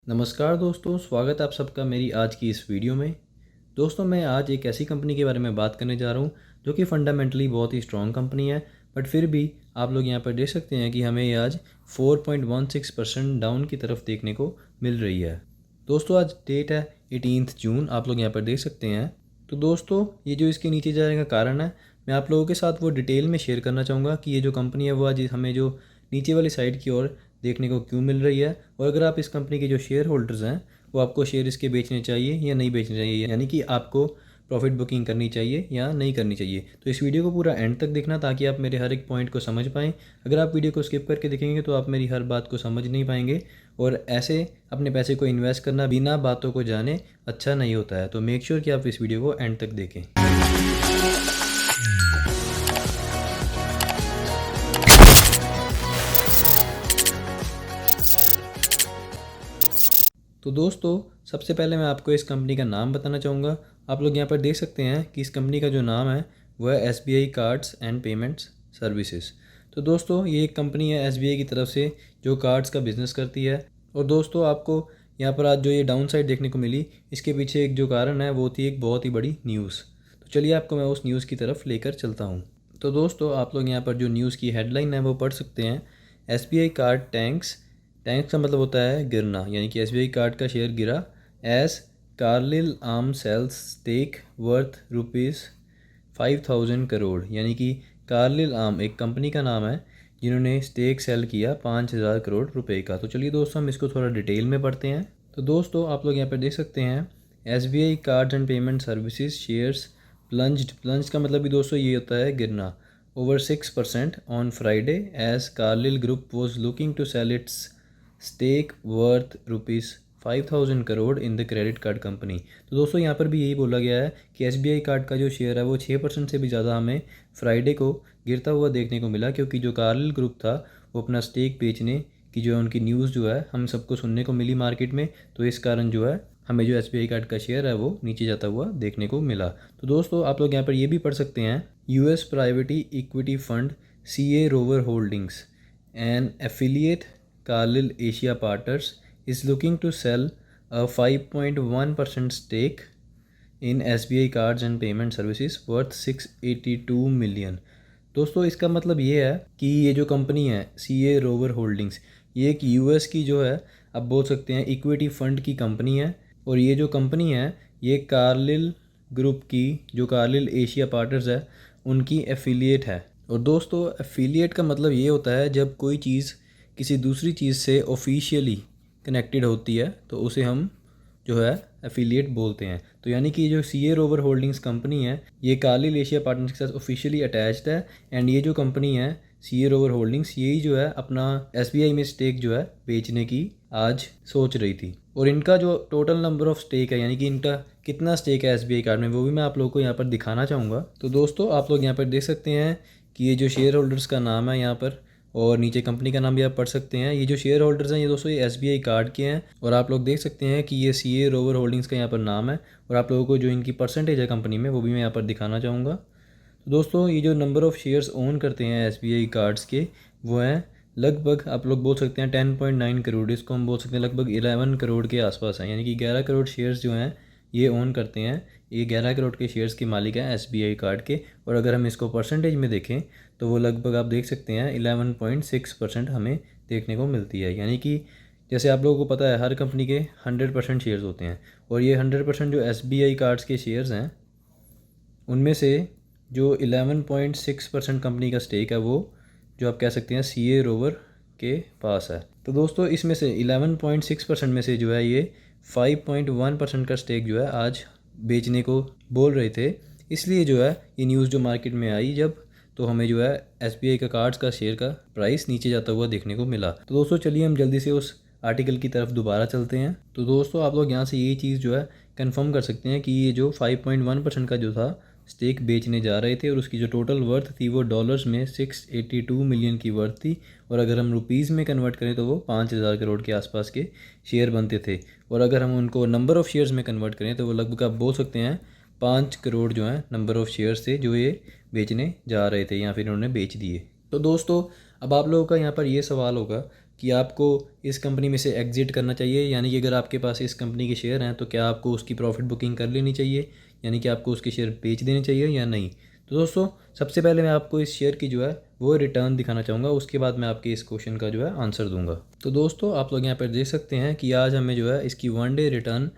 नमस्कार दोस्तों, स्वागत है आप सबका मेरी आज की इस वीडियो में। दोस्तों, मैं आज एक ऐसी कंपनी के बारे में बात करने जा रहा हूँ जो कि फ़ंडामेंटली बहुत ही स्ट्रॉन्ग कंपनी है, बट फिर भी आप लोग यहाँ पर देख सकते हैं कि हमें ये आज 4.16% डाउन की तरफ देखने को मिल रही है। दोस्तों, आज डेट है 18 जून, आप लोग यहाँ पर देख सकते हैं। तो दोस्तों, ये जो इसके नीचे जाने का कारण है, मैं आप लोगों के साथ वो डिटेल में शेयर करना चाहूँगा कि ये जो कंपनी है वो आज हमें जो नीचे वाली साइड की ओर देखने को क्यों मिल रही है, और अगर आप इस कंपनी के जो शेयर होल्डर्स हैं वो आपको शेयर इसके बेचने चाहिए या नहीं बेचने चाहिए, यानी कि आपको प्रॉफिट बुकिंग करनी चाहिए या नहीं करनी चाहिए। तो इस वीडियो को पूरा एंड तक देखना ताकि आप मेरे हर एक पॉइंट को समझ पाएँ। अगर आप वीडियो को स्किप करके देखेंगे तो आप मेरी हर बात को समझ नहीं पाएंगे, और ऐसे अपने पैसे को इन्वेस्ट करना बिना बातों को जाने अच्छा नहीं होता है। तो मेक श्योर कि आप इस वीडियो को एंड तक देखें। तो दोस्तों, सबसे पहले मैं आपको इस कंपनी का नाम बताना चाहूँगा। आप लोग यहाँ पर देख सकते हैं कि इस कंपनी का जो नाम है वह है SBI cards and payments services. तो दोस्तों, ये एक कंपनी है SBI की तरफ से जो कार्ड्स का बिज़नेस करती है। और दोस्तों, आपको यहाँ पर आज जो ये डाउन साइड देखने को मिली, इसके पीछे एक जो कारण है वो थी एक बहुत ही बड़ी न्यूज़। तो चलिए आपको मैं उस न्यूज़ की तरफ लेकर चलता हूँ। तो दोस्तों, आप लोग यहाँ पर जो न्यूज़ की हेडलाइन है वो पढ़ सकते हैं, SBI कार्ड टैंक्स। टैंक्स का मतलब होता है गिरना, यानी कि SBI कार्ड का शेयर गिरा as Carlyle arm sells stake worth ₹5000 crore. यानी कि कार्लिल आर्म एक कंपनी का नाम है जिन्होंने स्टेक सेल किया 5000 करोड़ रुपए का। तो चलिए दोस्तों, हम इसको थोड़ा डिटेल में पढ़ते हैं। तो दोस्तों, आप लोग यहाँ पर देख सकते हैं SBI cards and payment services shares plunged का मतलब भी दोस्तों ये होता है गिरना over 6% on Friday as Carlyle group was looking to sell its stake worth ₹5000 crore in the credit card company. तो दोस्तों, यहाँ पर भी यही बोला गया है कि SBI कार्ड का जो शेयर है वो 6% से भी ज़्यादा हमें फ्राइडे को गिरता हुआ देखने को मिला, क्योंकि जो कार्लिल ग्रुप था वो अपना स्टेक बेचने की जो उनकी न्यूज़ जो है हम सबको सुनने को मिली मार्केट में। तो इस कारण जो है हमें जो SBI कार्ड का शेयर है वो नीचे जाता हुआ देखने को मिला। तो दोस्तों, आप लोग यहाँ पर ये भी पढ़ सकते हैं, US private equity fund CA rover holdings N affiliate Carlyle Asia Partners is looking to sell a 5.1% stake in SBI Cards and Payment Services worth 682 million। दोस्तों, इसका मतलब ये है कि ये जो कंपनी है CA रोवर होल्डिंग्स, ये एक US की जो है आप बोल सकते हैं इक्विटी फंड की कंपनी है। और ये जो कंपनी है ये कार्लिल ग्रुप की, जो कार्लिल एशिया पार्टनर्स है, उनकी एफिलिएट है। और दोस्तों, एफिलिएट का मतलब ये होता है जब कोई चीज़ किसी दूसरी चीज़ से ऑफिशियली कनेक्टेड होती है तो उसे हम जो है एफिलिएट बोलते हैं। तो यानी कि जो CA रोवर होल्डिंग्स कंपनी है ये कार्लिल एशिया पार्टनर्स के साथ ऑफिशियली अटैच्ड है। एंड ये जो कंपनी है CA रोवर होल्डिंग्स, यही जो है अपना SBI में स्टेक जो है बेचने की आज सोच रही थी। और इनका जो टोटल नंबर ऑफ स्टेक है, यानी कि इनका कितना स्टेक है SBI कार्ड में, वो भी मैं आप लोगों को यहाँ पर दिखाना चाहूँगा। तो दोस्तों, आप लोग यहाँ पर देख सकते हैं कि ये जो शेयर होल्डर्स का नाम है यहाँ पर, और नीचे कंपनी का नाम भी आप पढ़ सकते हैं। ये जो शेयर होल्डर्स हैं ये दोस्तों ये SBI कार्ड के हैं। और आप लोग देख सकते हैं कि ये CA रोवर होल्डिंग्स का यहाँ पर नाम है। और आप लोगों को जो इनकी परसेंटेज है कंपनी में वो भी मैं यहाँ पर दिखाना चाहूँगा। तो दोस्तों, ये जो नंबर ऑफ़ शेयर्स ओन करते हैं SBI कार्ड्स के वो हैं लगभग, आप लोग बोल सकते हैं 10.9 करोड़। इसको हम बोल सकते हैं लगभग 11 करोड़ के आसपास हैं, यानी कि 11 करोड़ शेयर्स जो हैं ये ओन करते हैं। ये 11 करोड़ के शेयर्स के मालिक हैं SBI कार्ड के। और अगर हम इसको परसेंटेज में देखें तो वो लगभग आप देख सकते हैं 11.6% हमें देखने को मिलती है। यानी कि जैसे आप लोगों को पता है हर कंपनी के 100% शेयर्स होते हैं, और ये 100% जो SBI कार्ड्स के शेयर्स हैं उनमें से जो 11.6% कंपनी का स्टेक है वो जो आप कह सकते हैं CA रोवर के पास है। तो दोस्तों, इसमें से 11.6% में से जो है ये 5.1% का स्टेक जो है आज बेचने को बोल रहे थे। इसलिए जो है ये न्यूज़ जो मार्केट में आई जब, तो हमें जो है SBI का कार्ड्स का शेयर का प्राइस नीचे जाता हुआ देखने को मिला। तो दोस्तों, चलिए हम जल्दी से उस आर्टिकल की तरफ दोबारा चलते हैं। तो दोस्तों, आप लोग यहाँ से यही चीज़ जो है कंफर्म कर सकते हैं कि ये जो 5.1% का जो था स्टेक बेचने जा रहे थे, और उसकी जो टोटल वर्थ थी वो डॉलर्स में 682 मिलियन की वर्थ थी। और अगर हम रुपीज़ में कन्वर्ट करें तो वो 5000 करोड़ के आसपास के शेयर बनते थे। और अगर हम उनको नंबर ऑफ़ शेयर्स में कन्वर्ट करें तो वो लगभग आप बोल सकते हैं 5 करोड़ जो हैं नंबर ऑफ़ शेयर्स थे जो ये बेचने जा रहे थे या फिर उन्होंने बेच दिए। तो दोस्तों, अब आप लोगों का यहाँ पर ये सवाल होगा कि आपको इस कंपनी में से एग्ज़िट करना चाहिए, यानी कि अगर आपके पास इस कंपनी के शेयर हैं तो क्या आपको उसकी प्रॉफिट बुकिंग कर लेनी चाहिए, यानी कि आपको उसके शेयर बेच देने चाहिए या नहीं। तो दोस्तों सबसे पहले मैं आपको इस शेयर की जो है वो रिटर्न दिखाना चाहूँगा, उसके बाद मैं आपके इस क्वेश्चन का जो है आंसर दूंगा। तो दोस्तों आप लोग यहाँ पर देख सकते हैं कि आज हमें जो है इसकी 1 डे रिटर्न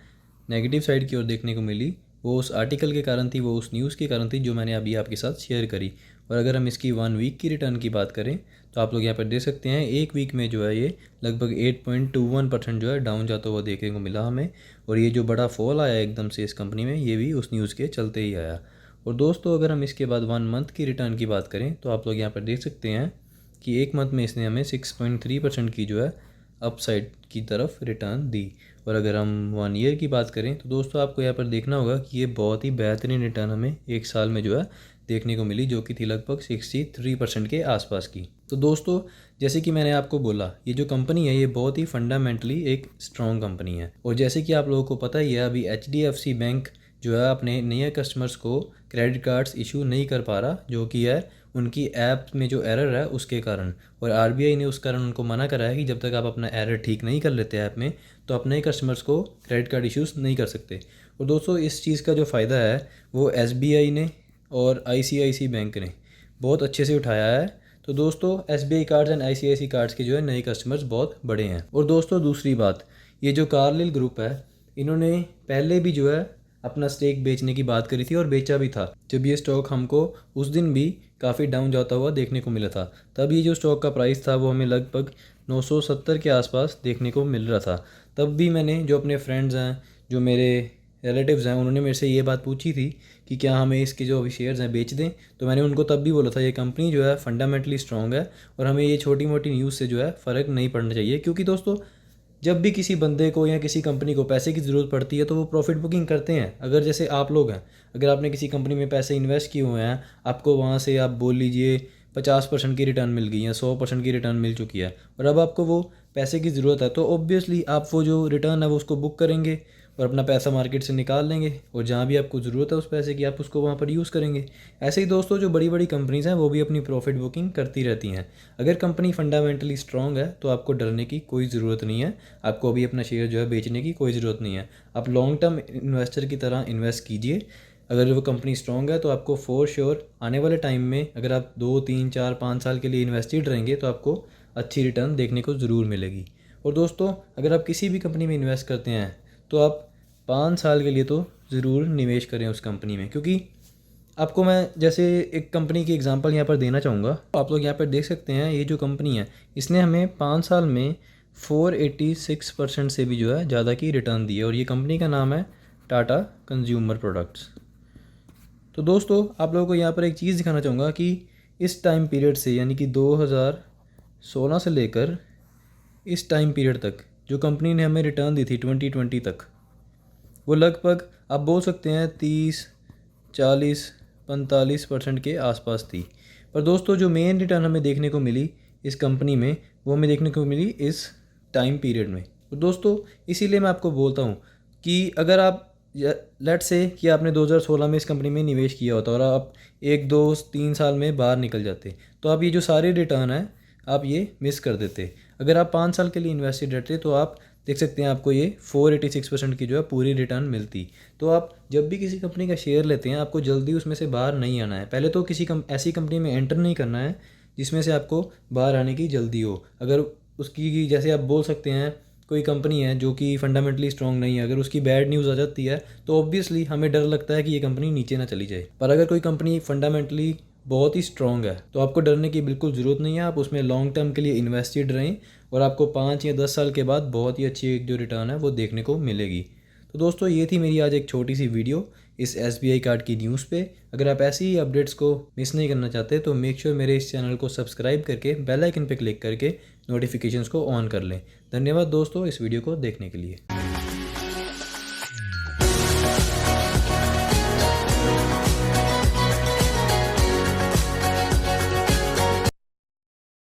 नेगेटिव साइड की ओर देखने को मिली। वो उस आर्टिकल के कारण थी, वो उस न्यूज़ के कारण थी जो मैंने अभी आपके साथ शेयर करी। और अगर हम इसकी 1 वीक की रिटर्न की बात करें तो आप लोग यहाँ पर देख सकते हैं एक वीक में जो है ये लगभग 8.21% जो है डाउन जाता हुआ देखने को मिला हमें। और ये जो बड़ा फॉल आया एकदम से इस कंपनी में, ये भी उस न्यूज़ के चलते ही आया। और दोस्तों अगर हम इसके बाद 1 मंथ की रिटर्न की बात करें तो आप लोग यहाँ पर देख सकते हैं कि एक मंथ में इसने हमें 6.3% की जो है अपसाइड की तरफ रिटर्न दी। और अगर हम 1 ईयर की बात करें तो दोस्तों आपको यहाँ पर देखना होगा कि ये बहुत ही बेहतरीन रिटर्न हमें एक साल में जो है देखने को मिली, जो कि थी लगभग 63% के आसपास की। तो दोस्तों जैसे कि मैंने आपको बोला, ये जो कंपनी है ये बहुत ही फंडामेंटली एक स्ट्रॉन्ग कंपनी है। और जैसे कि आप लोगों को पता ही है, अभी HDFC बैंक जो है अपने नए कस्टमर्स को क्रेडिट कार्ड्स इशू नहीं कर पा रहा, जो कि है उनकी ऐप में जो एरर है उसके कारण। और RBI ने उस कारण उनको मना करा है कि जब तक आप अपना एरर ठीक नहीं कर लेते ऐप में तो अपने कस्टमर्स को क्रेडिट कार्ड इश्यूज़ नहीं कर सकते। और दोस्तों इस चीज़ का जो फ़ायदा है वो SBI ने और ICICI बैंक ने बहुत अच्छे से उठाया है। तो दोस्तों SBI cards and ICICI cards के जो है नए कस्टमर्स बहुत बड़े हैं। और दोस्तों दूसरी बात, ये जो कार्लिल ग्रुप है इन्होंने पहले भी जो है अपना स्टेक बेचने की बात करी थी और बेचा भी था। जब ये स्टॉक हमको उस दिन भी काफ़ी डाउन जाता हुआ देखने को मिला था, तब ये जो स्टॉक का प्राइस था वो हमें लगभग 970 के आसपास देखने को मिल रहा था। तब भी मैंने जो अपने फ्रेंड्स हैं, जो मेरे रिलेटिव्स हैं, उन्होंने मेरे से ये बात पूछी थी कि क्या हमें इसके जो अभी शेयर्स हैं बेच दें। तो मैंने उनको तब भी बोला था ये कंपनी जो है फंडामेंटली स्ट्रॉन्ग है और हमें ये छोटी मोटी न्यूज़ से जो है फ़र्क नहीं पड़ना चाहिए। क्योंकि दोस्तों जब भी किसी बंदे को या किसी कंपनी को पैसे की ज़रूरत पड़ती है तो वो प्रॉफिट बुकिंग करते हैं। अगर जैसे आप लोग हैं, अगर आपने किसी कंपनी में पैसे इन्वेस्ट किए हुए हैं, आपको वहाँ से आप बोल लीजिए 50% की रिटर्न मिल गई या 100% की रिटर्न मिल चुकी है और अब आपको वो पैसे की ज़रूरत है, तो ऑब्वियसली आप वो जो रिटर्न है वो उसको बुक करेंगे और अपना पैसा मार्केट से निकाल लेंगे और जहाँ भी आपको ज़रूरत है उस पैसे की आप उसको वहाँ पर यूज़ करेंगे। ऐसे ही दोस्तों जो बड़ी बड़ी कंपनीज़ हैं वो भी अपनी प्रॉफिट बुकिंग करती रहती हैं। अगर कंपनी फंडामेंटली स्ट्रॉन्ग है तो आपको डरने की कोई ज़रूरत नहीं है, आपको अभी अपना शेयर जो है बेचने की कोई ज़रूरत नहीं है। आप लॉन्ग टर्म इन्वेस्टर की तरह इन्वेस्ट कीजिए। अगर वो कंपनी स्ट्रॉन्ग है तो आपको फॉर श्योर आने वाले टाइम में अगर आप 2, 3, 4, 5 साल के लिए इन्वेस्टेड रहेंगे तो आपको अच्छी रिटर्न देखने को ज़रूर मिलेगी। और दोस्तों अगर आप किसी भी कंपनी में इन्वेस्ट करते हैं तो आप 5 साल के लिए तो ज़रूर निवेश करें उस कंपनी में। क्योंकि आपको मैं जैसे एक कंपनी की एग्जांपल यहाँ पर देना चाहूँगा। तो आप लोग यहाँ पर देख सकते हैं ये जो कंपनी है इसने हमें 5 साल में 486% से भी जो है ज़्यादा की रिटर्न दी है और ये कंपनी का नाम है टाटा कंज्यूमर प्रोडक्ट्स। तो दोस्तों आप लोगों को यहाँ पर एक चीज़ दिखाना चाहूँगा कि इस टाइम पीरियड से यानी कि 2016 से लेकर इस टाइम पीरियड तक जो कंपनी ने हमें रिटर्न दी थी 2020 तक, वो लगभग आप बोल सकते हैं 30, 40, 45% के आसपास थी। पर दोस्तों जो मेन रिटर्न हमें देखने को मिली इस कंपनी में वो हमें देखने को मिली इस टाइम पीरियड में। तो दोस्तों इसीलिए मैं आपको बोलता हूँ कि अगर आप लेट्स से कि आपने 2016 में इस कंपनी में निवेश किया होता और आप 1, 2, 3 साल में बाहर निकल जाते तो आप ये जो सारे रिटर्न है आप ये मिस कर देते। अगर आप 5 साल के लिए इन्वेस्टेड रहते तो आप देख सकते हैं आपको ये 486% की जो है पूरी रिटर्न मिलती। तो आप जब भी किसी कंपनी का शेयर लेते हैं आपको जल्दी उसमें से बाहर नहीं आना है। पहले तो किसी ऐसी कंपनी में एंटर नहीं करना है जिसमें से आपको बाहर आने की जल्दी हो। अगर उसकी जैसे आप बोल सकते हैं कोई कंपनी है जो कि फंडामेंटली स्ट्रॉन्ग नहीं है, अगर उसकी बैड न्यूज़ आ जाती है तो ऑब्वियसली हमें डर लगता है कि ये कंपनी नीचे ना चली जाए। पर अगर कोई कंपनी फंडामेंटली बहुत ही स्ट्रॉन्ग है तो आपको डरने की बिल्कुल ज़रूरत नहीं है। आप उसमें लॉन्ग टर्म के लिए इन्वेस्टेड रहें और आपको 5 या 10 साल के बाद बहुत ही अच्छी एक जो रिटर्न है वो देखने को मिलेगी। तो दोस्तों ये थी मेरी आज एक छोटी सी वीडियो इस SBI कार्ड की न्यूज़ पे। अगर आप ऐसी ही अपडेट्स को मिस नहीं करना चाहते तो मेक श्योर मेरे इस चैनल को सब्सक्राइब करके बेल आइकन पे क्लिक करके नोटिफिकेशंस को ऑन कर लें। धन्यवाद दोस्तों इस वीडियो को देखने के लिए।